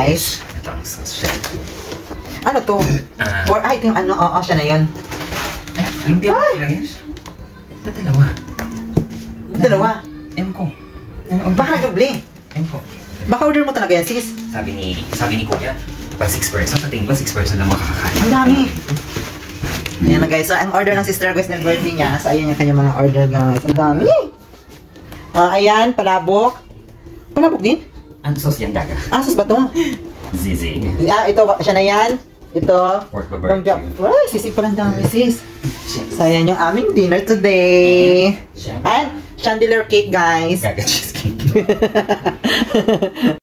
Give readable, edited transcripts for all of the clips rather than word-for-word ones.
guys. Ano to? Or, ay, ito yung ano, oo, siya na yun. Hindi ako ilagay. Dalawa. Dalawa? Ewan ko. Baka nagdubli. Ewan ko. Baka order mo talaga yan, sis. Sabi ni Kuya, pag 6 person, sa tingin ko 6 person lang makakakain. Ang dami. Ayan na guys, so ang order ng sister guys ng birthday niya. So ayan yung kanyang mga order guys. Ang dami. Ayan, palabok. Palabok din? Ano sauce yan, Gaga? Asos ba to? Zizig. Ito, siya na yan. Ito. Pork barbecue. Ay, sisig pa lang dami sis. So ayan yung aming dinner today. And chandelier cake guys. Gaga cheesecake.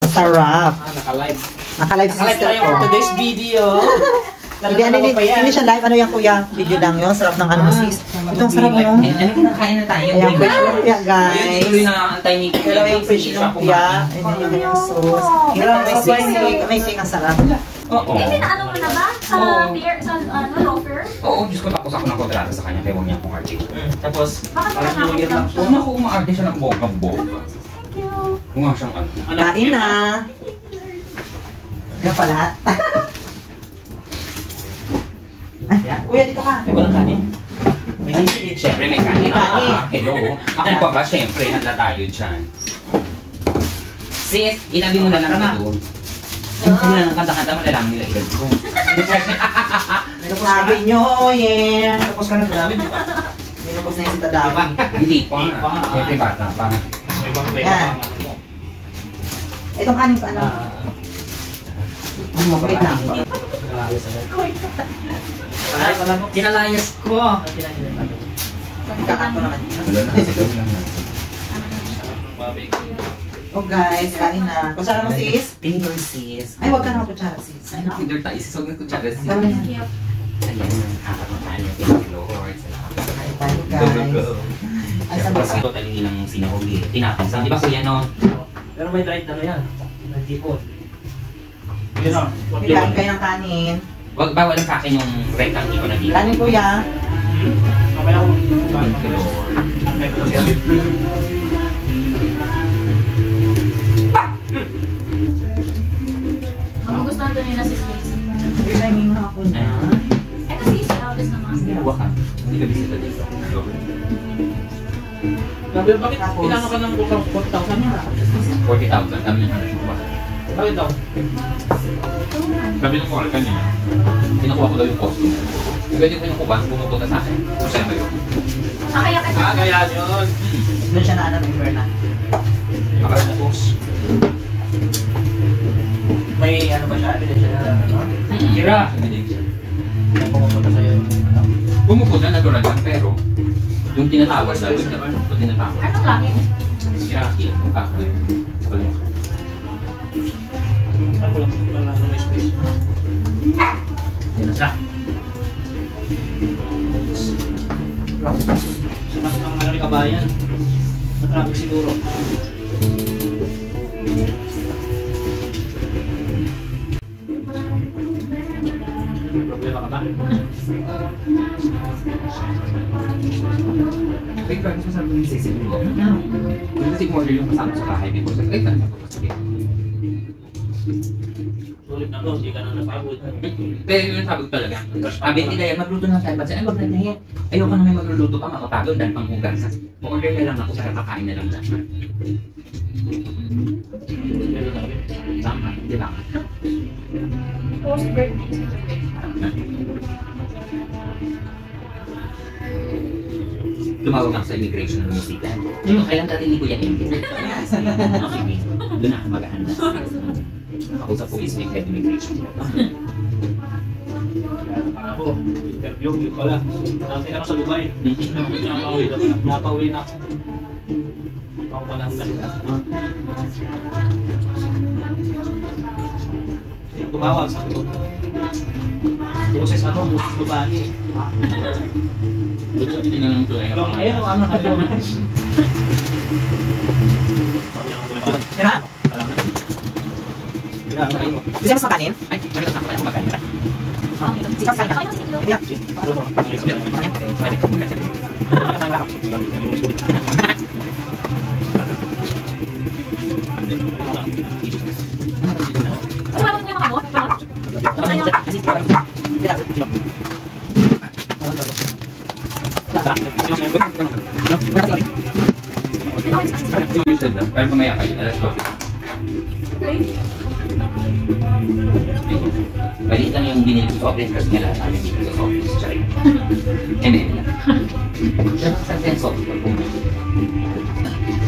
Sarap. Naka-live. Naka-live si sister tayo ko. for today's video. Hindi siya live. Ano yan kuya? Video lang yun. Sarap ng ano sis. Ito ang sarap yun. Ano kinakain na tayo? Ayan, fresh lumpia guys. Ayun, tuloy na ang antay ni Pero yung fresh lumpia. Ayan yung kanyang sauce. May sing ang sarap. Oo. Eh, pinaano mo na ba? Sa beer, sa ano, loafer? Oo, Diyos ko, tapos ako ng kontrata sa kanya, kaya huwag niya akong artist. Tapos, Bakit ka parang luwag lang. Huwag na ako umaarte siya ng bonggang-bongga. Thank you. Kung nga siyang ano. Kain na. Yan pala. Ay, kuya dito ka. May walang kanin. May sisig. Siyempre may kanin. May kanin. Hello. Ako pa ba? Siyempre, handa tayo dyan. Sis, inabi mo na lang na doon. Hindi na lang kanta-kanta, malalaman nila edad ko. Sabi nyo, yeah. Tapos ka na namin, di ba? Minupos na yung si Tadawa. Hindi pa. Siyempre bata pa. May ibang pwede Yan. pang ano mo. Itong kanin pa ano? Ano, wait lang. Kinalayas ko. Kakato naman. Wala na, siguro lang na. Oh guys, kain na. Kutsara mo sis? Finger sis. Ay, huwag ka na kutsara sis. Ay, finger tayo. Sis, huwag na kutsara sis. Tama na. Thank you. Ayan, nakakatamaan niya. Thank you, Lord. Kain tayo guys. Ay, sabi Tapos ito talaga ng sinahuli. Tinapinsan. Di ba kuya no? Pero may dried ano yan. May tipon. Yun o. May kain kayo ng kanin. Wag bawal sa akin yung rectang iko na dito. Kanin kuya. Mamaya ako. Thank you, Lord. Magugustuhan to nila si Sis. May timing na ako na. Eh, kasi si Elvis na mga Huwa ka. Hindi ka bisita dito. Sabi, bakit kailangan ka ng 40,000 na? 40,000. Kami yung hanap ba? Bakit daw? Sabi ng call kanina. Kinukuha ko daw yung costume. Pwede ko yung kuban, pumupunta sa akin. Masaya ba yun? kaya ka Ah, kaya yun. Doon siya na ano, member na. Makatapos. May ano ba siya? Ebidensya na ano? Kira. May pumupunta sa'yo yung ano? Pumupunta na doon lang, pero yung tinatawag daw, yung tinatawag. Anong laki? Kiraki, yung kakoy. Ako lang na may space. Yan na siya. Sa mas ng ano ni kabayan. Matraffic siguro. May problema ka ba? Wait, bago sa sabi ni Cecil mo. Kasi order yung kasama sa bahay before sa sabi ko, sige. Sulit na to, hindi ka na napagod. Pero yun sabi ko talaga. Sabi nila yan, magluto na tayo. Ba't ay wag na yan. Ayoko na may magluluto pa, makapagod dahil pang hugasan. Order na lang ako para kakain na lang lahat. Pero sabi, Tama, di ba? Post-birthday. Tumawag ako sa immigration ng musika. Kailan dati hindi ko yan hindi. Sige, doon ako mag-aanda. Ako sa police may head immigration. ako, interview, yun pala. Dati ano sa Dubai. Napauwi na ako. Ako pa lang talaga. Tumawag, sabi ko. Boses ano, boses Dubai. Buto, hindi na lang ito eh. Ayun, ano, sabi ko. Tira? Gusto mo sa kanin? Ay, meron ako kaya kumakain. Sikap kain ka. Iya. Ano ba Pero pumaya kayo, alas 12. Maliit lang yung binili ko sa office kasi nga lahat namin dito sa office. Charay. M&M lang. Pero sa ten soft pag pumunta.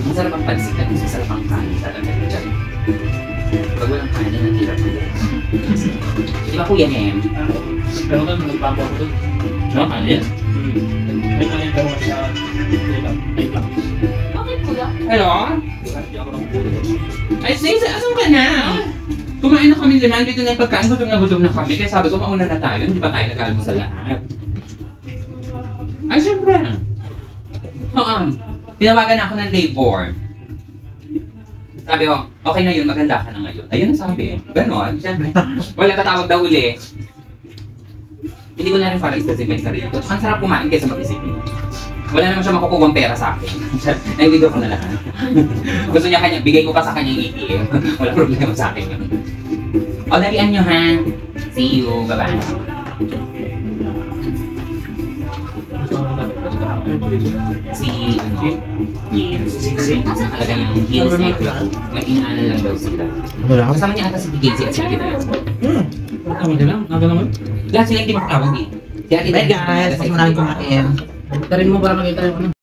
Masarap ang pansit at masarap ang kanin talaga. Charay. Pag walang kanin, natira ko. Di ba Kuya Nem? Pero doon, nagbago ako doon. No, kanin? May kanin pero sa light lang. Bakit kuya? Hello? Hindi ako nang pulo doon. Ay, sis, asan ka na? Kumain na kami naman dito ng pagkain. Gutom na kami. Kaya sabi ko, mauna na tayo. Hindi pa tayo nag-almusal lahat. Ay, syempre. Oo. Tinawagan ako ng labor. Sabi ko, okay na yun, maganda ka na ngayon. Ayun ang sabi. Ganon, syempre. Wala tatawag daw uli. Hindi ko na rin para istasipin sa sarili ko. Ang sarap kumain kaysa mag-isipin. Wala naman siya makukuha pera sa akin. Naibigo ko na lahat. Gusto niya kanya, bigay ko pa sa kanya yung ATM. Wala problema sa akin yun. O, dalian nyo ha. See you. Bye-bye. Si, ano, yes. Talaga yung heels niya. Mag-inaanan lang daw sila. Kasama niya ata si PKC at si Ate Dayo. Ano din lang? Ano naman? Lahat sila hindi makatawag eh. Si Ate Bye Dayo. guys, mas maraming kumain. Tarin mo para makita yung ano.